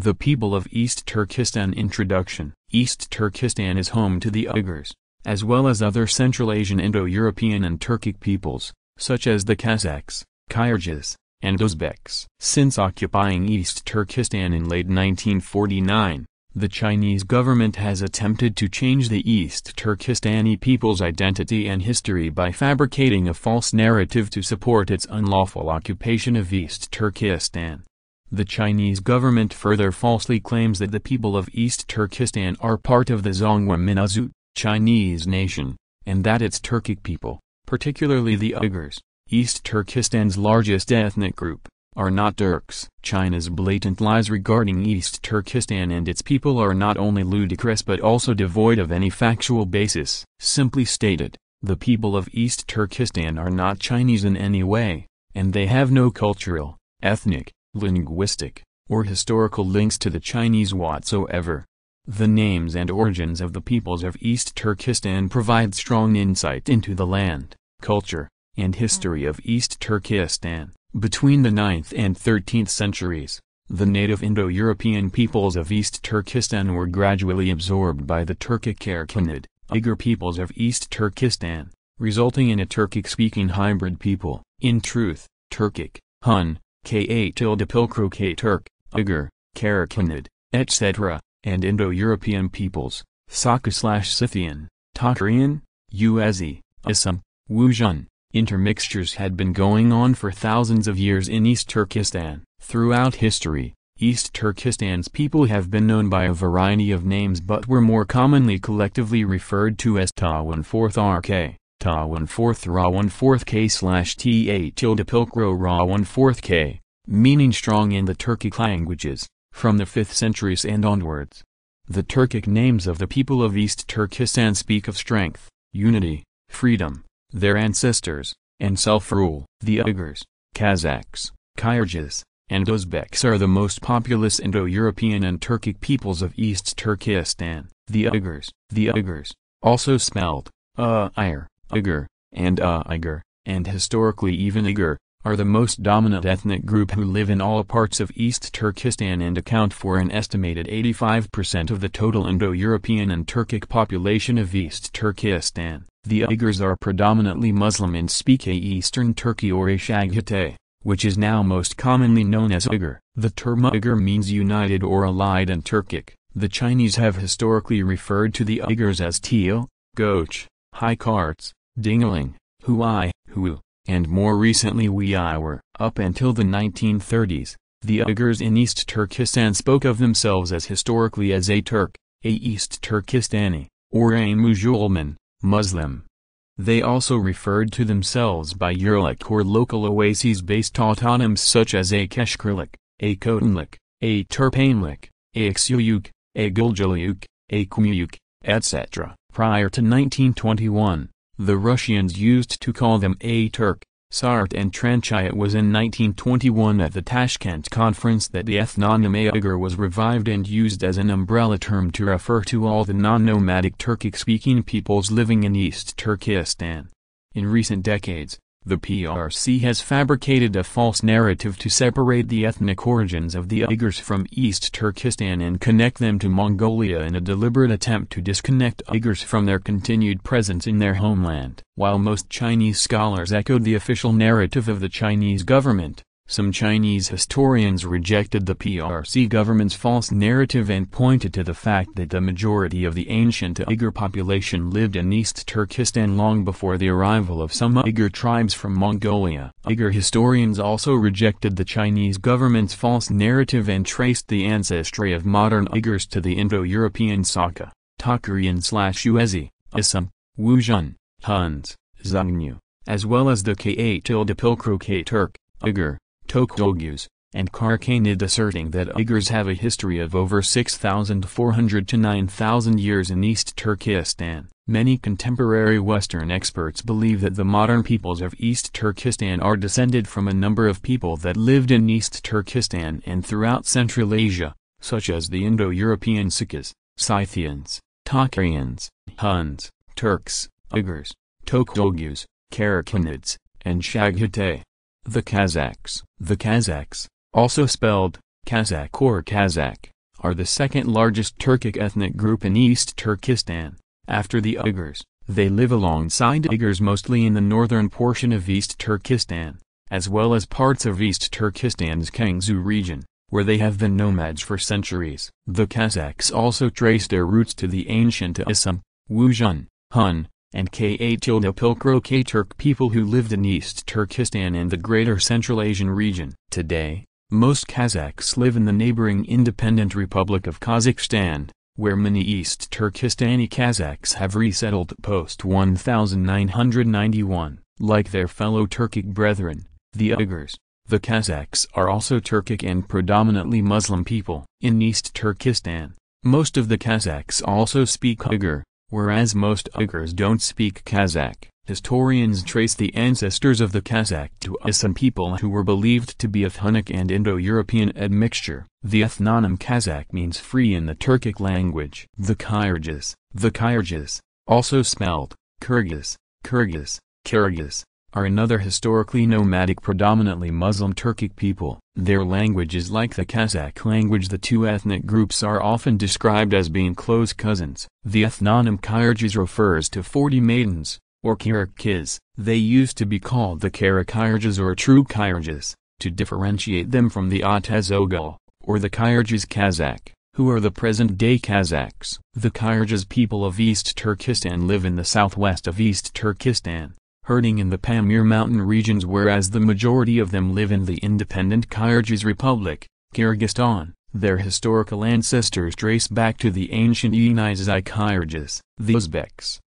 The people of East Turkestan. Introduction. East Turkestan is home to the Uyghurs, as well as other Central Asian Indo-European and Turkic peoples, such as the Kazakhs, Kyrgyz, and Uzbeks. Since occupying East Turkestan in late 1949, the Chinese government has attempted to change the East Turkistani people's identity and history by fabricating a false narrative to support its unlawful occupation of East Turkestan. The Chinese government further falsely claims that the people of East Turkestan are part of the Zongwa Minazut, Chinese nation, and that its Turkic people, particularly the Uyghurs, East Turkestan's largest ethnic group, are not Turks. China's blatant lies regarding East Turkestan and its people are not only ludicrous but also devoid of any factual basis. Simply stated, the people of East Turkestan are not Chinese in any way, and they have no cultural, ethnic, linguistic, or historical links to the Chinese whatsoever. The names and origins of the peoples of East Turkestan provide strong insight into the land, culture, and history of East Turkestan. Between the 9th and 13th centuries, the native Indo-European peoples of East Turkestan were gradually absorbed by the Turkic Erkanid, Uyghur peoples of East Turkestan, resulting in a Turkic-speaking hybrid people. In truth, Turkic, Hun, K-Turk, Uyghur, Karakanid, etc., and Indo-European peoples, Saka/Scythian, Tocharian, Yuezhi, Assam, Wuzhan, intermixtures had been going on for thousands of years in East Turkestan. Throughout history, East Turkestan's people have been known by a variety of names but were more commonly collectively referred to as Ta-1/4 RK, Ta-1/4 Ra-1/4 K/Ta-Ra-1/4 K, meaning strong in the Turkic languages, from the 5th centuries and onwards. The Turkic names of the people of East Turkestan speak of strength, unity, freedom, their ancestors, and self-rule. The Uyghurs, Kazakhs, Kyrgyz, and Uzbeks are the most populous Indo-European and Turkic peoples of East Turkestan. The Uyghurs, also spelled Uyghur, Uyghur, and Eygur, and historically even Eygur, are the most dominant ethnic group who live in all parts of East Turkestan and account for an estimated 85% of the total Indo-European and Turkic population of East Turkestan. The Uyghurs are predominantly Muslim and speak Eastern Turki or Ashagate, which is now most commonly known as Uyghur. The term Uyghur means united or allied in Turkic. The Chinese have historically referred to the Uyghurs as Teal, Goch, Haikarts, Dingling, Huai, Hu, and more recently Uigur. Up until the 1930s, the Uyghurs in East Turkestan spoke of themselves as historically as a Turk, a East Turkistani, or a Musulman, Muslim. They also referred to themselves by Uralic or local oases-based autonyms such as a Keshkirlik, a Khotanlik, a Turpanlik, a Xuyuk, a Guljalyuk, a Kumuyuk, etc. Prior to 1921, the Russians used to call them a Turk, Sart and Tranchai. It was in 1921 at the Tashkent conference that the ethnonym Eygur was revived and used as an umbrella term to refer to all the non-nomadic Turkic-speaking peoples living in East Turkestan. In recent decades, the PRC has fabricated a false narrative to separate the ethnic origins of the Uyghurs from East Turkestan and connect them to Mongolia in a deliberate attempt to disconnect Uyghurs from their continued presence in their homeland. While most Chinese scholars echoed the official narrative of the Chinese government, some Chinese historians rejected the PRC government's false narrative and pointed to the fact that the majority of the ancient Uyghur population lived in East Turkestan long before the arrival of some Uyghur tribes from Mongolia. Uyghur historians also rejected the Chinese government's false narrative and traced the ancestry of modern Uyghurs to the Indo-European Saka, Tocharian/Yuezhi, Assam, Wuzhan, Huns, Xiongnu, as well as the K-Turk, Uyghur, Tokyus, and Karakanid, asserting that Uyghurs have a history of over 6,400 to 9,000 years in East Turkestan. Many contemporary Western experts believe that the modern peoples of East Turkestan are descended from a number of people that lived in East Turkestan and throughout Central Asia, such as the Indo-European Sikhs, Scythians, Tocharians, Huns, Turks, Uyghurs, Tokyus, Karakanids, and Shagate. The Kazakhs, also spelled Kazakh or Kazakh, are the second largest Turkic ethnic group in East Turkistan, after the Uyghurs. They live alongside Uyghurs mostly in the northern portion of East Turkistan, as well as parts of East Turkistan's Kangzhou region, where they have been nomads for centuries. The Kazakhs also trace their roots to the ancient Asum, Wuzhan, Hun, and K-Turk people who lived in East Turkistan and the greater Central Asian region. Today, most Kazakhs live in the neighboring independent Republic of Kazakhstan, where many East Turkistani Kazakhs have resettled post-1991. Like their fellow Turkic brethren, the Uyghurs, the Kazakhs are also Turkic and predominantly Muslim people. In East Turkistan, most of the Kazakhs also speak Uyghur, whereas most Uyghurs don't speak Kazakh. Historians trace the ancestors of the Kazakh to Asum people who were believed to be of Hunnic and Indo-European admixture. The ethnonym Kazakh means free in the Turkic language. The Kyrgyz, also spelled Kyrgyz, Kyrgyz, are another historically nomadic predominantly Muslim Turkic people. Their language is like the Kazakh language. The two ethnic groups are often described as being close cousins. The ethnonym Kyrgyz refers to 40 maidens, or Kyrgyz. They used to be called the Kara Kyrgyz or True Kyrgyz, to differentiate them from the Atazogul, or the Kyrgyz Kazakh, who are the present-day Kazakhs. The Kyrgyz people of East Turkistan live in the southwest of East Turkistan, herding in the Pamir mountain regions, whereas the majority of them live in the independent Kyrgyz Republic, Kyrgyzstan. Their historical ancestors trace back to the ancient Yenizai Kyrgyz. The Uzbeks,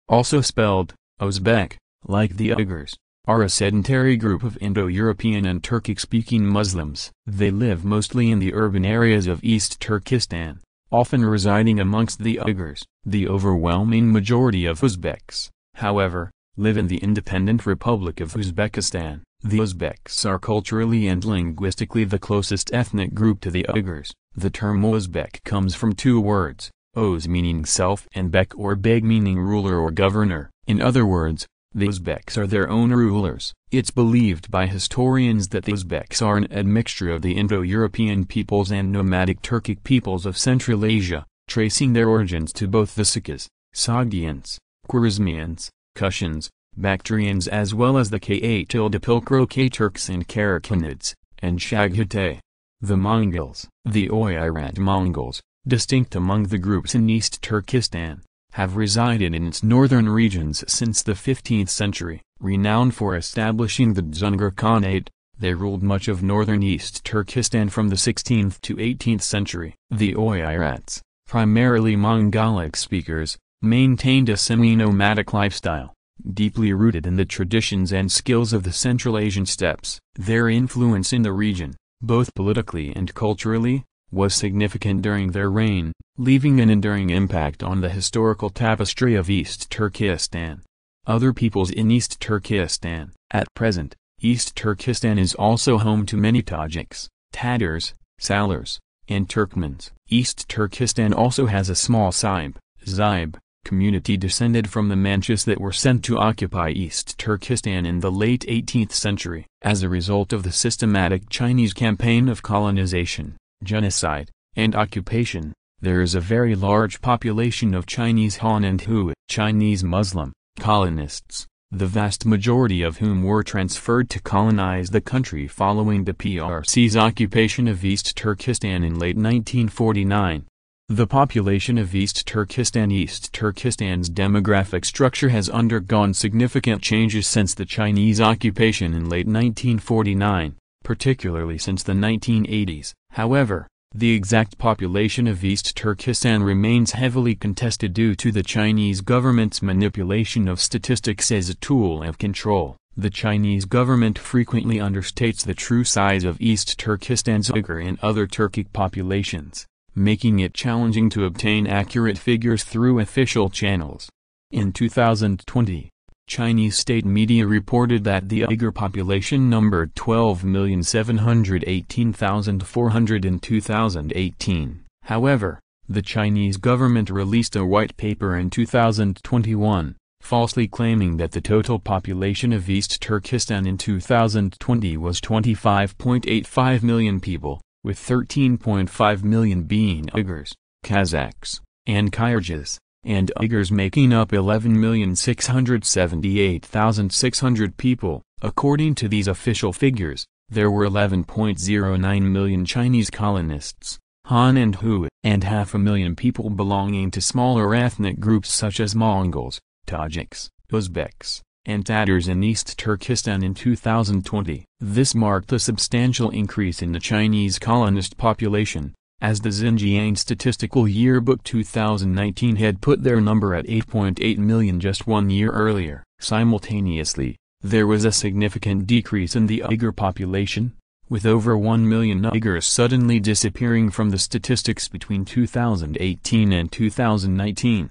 also spelled Uzbek, like the Uyghurs, are a sedentary group of Indo-European and Turkic-speaking Muslims. They live mostly in the urban areas of East Turkistan, often residing amongst the Uyghurs. The overwhelming majority of Uzbeks, however, live in the independent Republic of Uzbekistan. The Uzbeks are culturally and linguistically the closest ethnic group to the Uyghurs. The term Uzbek comes from two words, Oz meaning self and Bek or Beg meaning ruler or governor. In other words, the Uzbeks are their own rulers. It's believed by historians that the Uzbeks are an admixture of the Indo-European peoples and nomadic Turkic peoples of Central Asia, tracing their origins to both the Sakas, Sogdians, Khwarezmians, Kushans, Bactrians, as well as the K-Turks and Karakhanids, and Chagatai. The Mongols, the Oirat Mongols, distinct among the groups in East Turkistan, have resided in its northern regions since the 15th century. Renowned for establishing the Dzungar Khanate, they ruled much of northern East Turkistan from the 16th to 18th century. The Oirats, primarily Mongolic speakers, maintained a semi-nomadic lifestyle, deeply rooted in the traditions and skills of the Central Asian steppes. Their influence in the region, both politically and culturally, was significant during their reign, leaving an enduring impact on the historical tapestry of East Turkistan. Other peoples in East Turkistan. At present, East Turkistan is also home to many Tajiks, Tatars, Salars, and Turkmens. East Turkistan also has a small Zyb community descended from the Manchus that were sent to occupy East Turkistan in the late 18th century. As a result of the systematic Chinese campaign of colonization, genocide, and occupation, there is a very large population of Chinese Han and Hui, Chinese Muslim, colonists, the vast majority of whom were transferred to colonize the country following the PRC's occupation of East Turkistan in late 1949. The population of East Turkistan's demographic structure has undergone significant changes since the Chinese occupation in late 1949, particularly since the 1980s. However, the exact population of East Turkistan remains heavily contested due to the Chinese government's manipulation of statistics as a tool of control. The Chinese government frequently understates the true size of East Turkistan's Uyghur and other Turkic populations, making it challenging to obtain accurate figures through official channels. In 2020, Chinese state media reported that the Uyghur population numbered 12,718,400 in 2018. However, the Chinese government released a white paper in 2021, falsely claiming that the total population of East Turkistan in 2020 was 25.85 million people. with 13.5 million being Uyghurs, Kazakhs, and Kyrgyz, and Uyghurs making up 11,678,600 people. According to these official figures, there were 11.09 million Chinese colonists, Han and Hui, and 500,000 people belonging to smaller ethnic groups such as Mongols, Tajiks, Uzbeks, and Tatars in East Turkistan in 2020. This marked a substantial increase in the Chinese colonist population, as the Xinjiang Statistical Yearbook 2019 had put their number at 8.8 million just 1 year earlier. Simultaneously, there was a significant decrease in the Uyghur population, with over 1 million Uyghurs suddenly disappearing from the statistics between 2018 and 2019.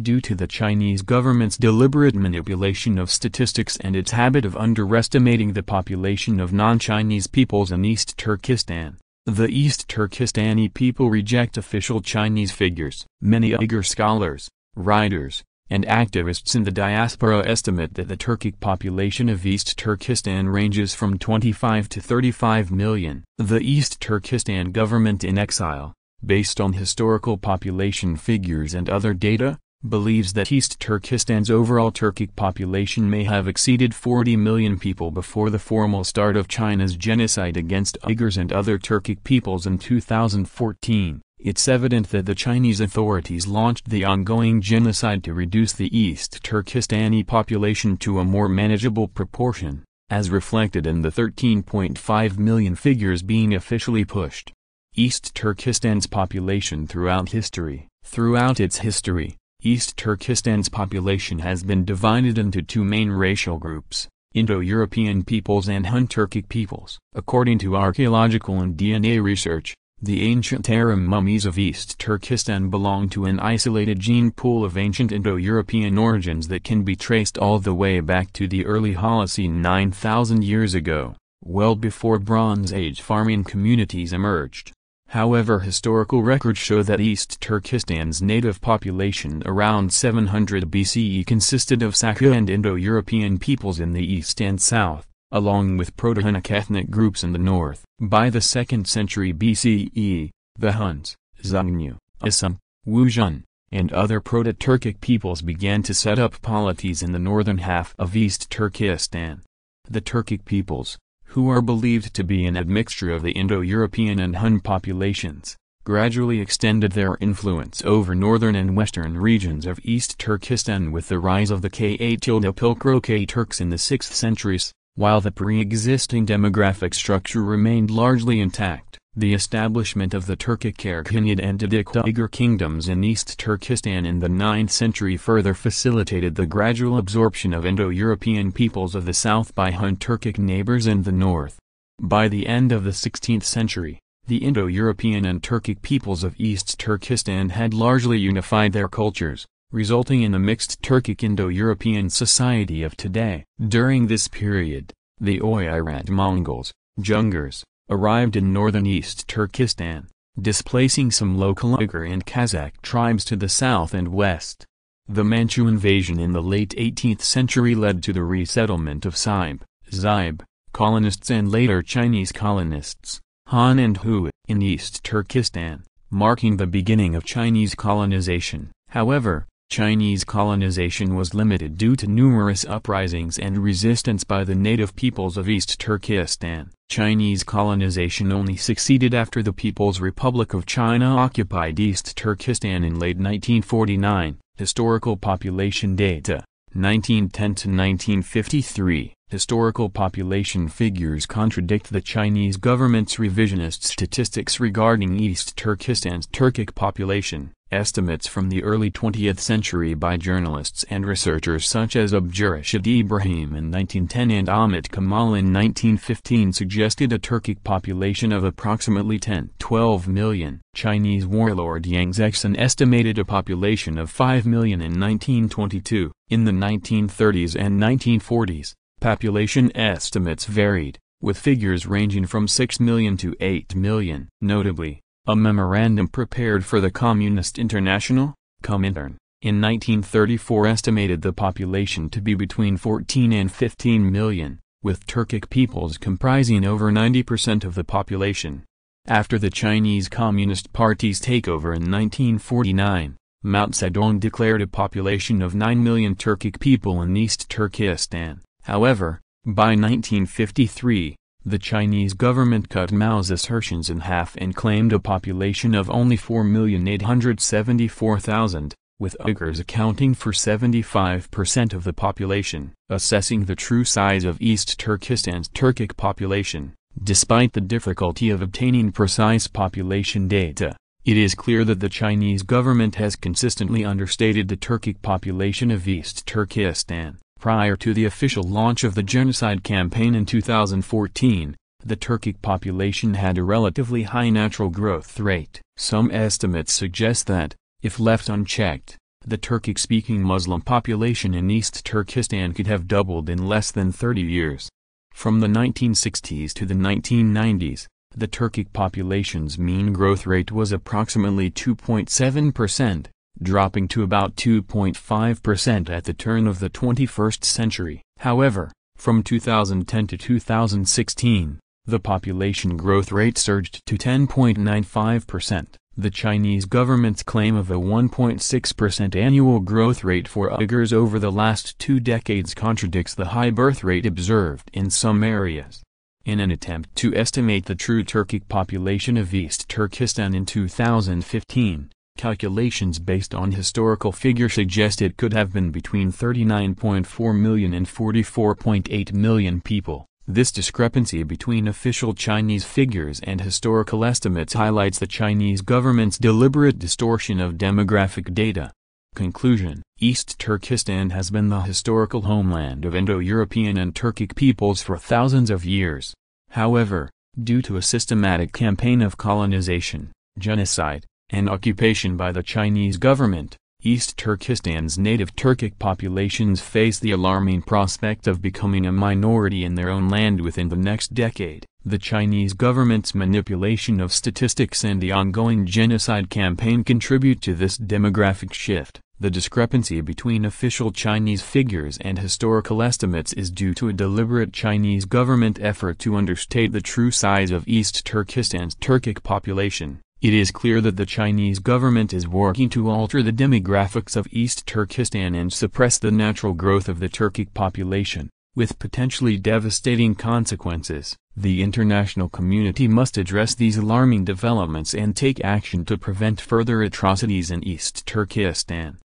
Due to the Chinese government's deliberate manipulation of statistics and its habit of underestimating the population of non-Chinese peoples in East Turkistan, the East Turkistani people reject official Chinese figures. Many Uyghur scholars, writers, and activists in the diaspora estimate that the Turkic population of East Turkistan ranges from 25 to 35 million. The East Turkistan government in exile, based on historical population figures and other data, believes that East Turkistan's overall Turkic population may have exceeded 40 million people before the formal start of China's genocide against Uyghurs and other Turkic peoples in 2014. It's evident that the Chinese authorities launched the ongoing genocide to reduce the East Turkistani population to a more manageable proportion, as reflected in the 13.5 million figures being officially pushed. East Turkistan's population throughout its history, East Turkistan's population has been divided into two main racial groups, Indo-European peoples and Hun-Turkic peoples. According to archaeological and DNA research, the ancient Aram mummies of East Turkistan belong to an isolated gene pool of ancient Indo-European origins that can be traced all the way back to the early Holocene 9,000 years ago, well before Bronze Age farming communities emerged. However, historical records show that East Turkistan's native population around 700 BCE consisted of Sakha and Indo-European peoples in the east and south, along with Proto-Hunnic ethnic groups in the north. By the 2nd century BCE, the Huns, Xiongnu, Assam, Wuzhan, and other Proto-Turkic peoples began to set up polities in the northern half of East Turkistan. The Turkic peoples, who are believed to be an admixture of the Indo-European and Hun populations, gradually extended their influence over northern and western regions of East Turkistan with the rise of the Ka-Pilkro Turks in the 6th centuries. While the pre-existing demographic structure remained largely intact, the establishment of the Turkic Erkinid and Didikta Uyghur kingdoms in East Turkistan in the 9th century further facilitated the gradual absorption of Indo-European peoples of the south by Hun-Turkic neighbors in the north. By the end of the 16th century, the Indo-European and Turkic peoples of East Turkistan had largely unified their cultures, resulting in the mixed Turkic Indo-European society of today. During this period, the Uyghur and Mongols, Uyghurs, arrived in northern East Turkistan, displacing some local Uyghur and Kazakh tribes to the south and west. The Manchu invasion in the late 18th century led to the resettlement of Zyb colonists and later Chinese colonists, Han and Hui, in East Turkistan, marking the beginning of Chinese colonization. However, Chinese colonization was limited due to numerous uprisings and resistance by the native peoples of East Turkistan. Chinese colonization only succeeded after the People's Republic of China occupied East Turkistan in late 1949. Historical population data, 1910 to 1953. Historical population figures contradict the Chinese government's revisionist statistics regarding East Turkistan's Turkic population. Estimates from the early 20th century by journalists and researchers such as Abdurrashid Ibrahim in 1910 and Ahmet Kamal in 1915 suggested a Turkic population of approximately 10–12 million. Chinese warlord Yang Zexian estimated a population of 5 million in 1922. In the 1930s and 1940s, population estimates varied, with figures ranging from 6 million to 8 million. Notably, a memorandum prepared for the Communist International, Comintern, in 1934 estimated the population to be between 14 and 15 million, with Turkic peoples comprising over 90% of the population. After the Chinese Communist Party's takeover in 1949, Mao Zedong declared a population of 9 million Turkic people in East Turkistan. However, by 1953, the Chinese government cut Mao's assertions in half and claimed a population of only 4,874,000, with Uyghurs accounting for 75% of the population. Assessing the true size of East Turkistan's Turkic population, despite the difficulty of obtaining precise population data, it is clear that the Chinese government has consistently understated the Turkic population of East Turkistan. Prior to the official launch of the genocide campaign in 2014, the Turkic population had a relatively high natural growth rate. Some estimates suggest that, if left unchecked, the Turkic-speaking Muslim population in East Turkistan could have doubled in less than 30 years. From the 1960s to the 1990s, the Turkic population's mean growth rate was approximately 2.7%, dropping to about 2.5% at the turn of the 21st century. However, from 2010 to 2016, the population growth rate surged to 10.95%. The Chinese government's claim of a 1.6% annual growth rate for Uyghurs over the last 2 decades contradicts the high birth rate observed in some areas. In an attempt to estimate the true Turkic population of East Turkistan in 2015, calculations based on historical figures suggest it could have been between 39.4 million and 44.8 million people. This discrepancy between official Chinese figures and historical estimates highlights the Chinese government's deliberate distortion of demographic data. Conclusion: East Turkistan has been the historical homeland of Indo-European and Turkic peoples for thousands of years. However, due to a systematic campaign of colonization, genocide, and occupation by the Chinese government, East Turkistan's native Turkic populations face the alarming prospect of becoming a minority in their own land within the next decade. The Chinese government's manipulation of statistics and the ongoing genocide campaign contribute to this demographic shift. The discrepancy between official Chinese figures and historical estimates is due to a deliberate Chinese government effort to understate the true size of East Turkistan's Turkic population. It is clear that the Chinese government is working to alter the demographics of East Turkistan and suppress the natural growth of the Turkic population, with potentially devastating consequences. The international community must address these alarming developments and take action to prevent further atrocities in East Turkistan.